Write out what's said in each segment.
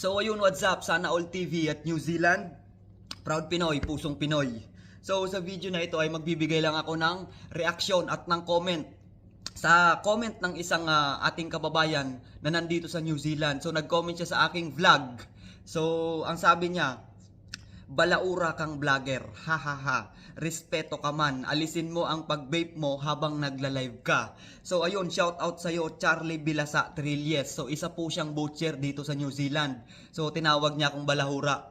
So ayun, what's up? Sana All TV at New Zealand. Proud Pinoy, pusong Pinoy. So sa video na ito ay magbibigay lang ako ng reaksyon at ng comment sa comment ng isang ating kababayan na nandito sa New Zealand. So nag-comment siya sa aking vlog. So ang sabi niya, balaura kang vlogger, hahaha, respeto ka man, alisin mo ang pag-vape mo habang nagla-live ka. So ayun, shout out sa'yo Charlie Bilasa Trilles. So isa po siyang butcher dito sa New Zealand. So tinawag niya akong balahura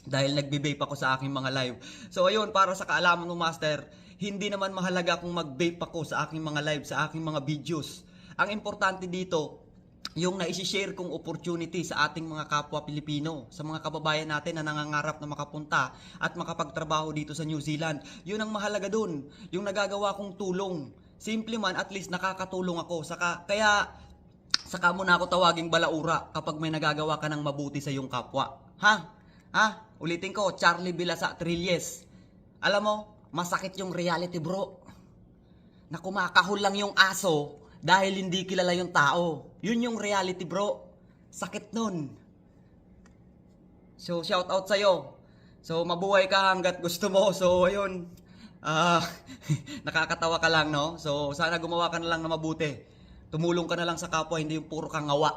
dahil nagbe-vape ako sa aking mga live. So ayun, para sa kaalaman mo master, hindi naman mahalaga kung mag-vape ako sa aking mga live, sa aking mga videos. Ang importante dito, yung na-share kong opportunity sa ating mga kapwa Pilipino, sa mga kababayan natin na nangangarap na makapunta at makapagtrabaho dito sa New Zealand. Yun ang mahalaga dun, yung nagagawa kong tulong. Simple man, at least nakakatulong ako. Kaya saka mo na ako tawaging balaura kapag may nagagawa ka ng mabuti sa iyong kapwa. Ulitin ko, Charlie Bilasa Trilles. Alam mo, masakit yung reality bro. Na kumakahol lang yung aso dahil hindi kilala yung tao. Yun yung reality bro. Sakit nun. So shout out sa'yo. So mabuhay ka hanggat gusto mo. So ayun. Nakakatawa ka lang no. So sana gumawa ka na lang na mabuti. Tumulong ka na lang sa kapwa, hindi yung puro kang ngawa.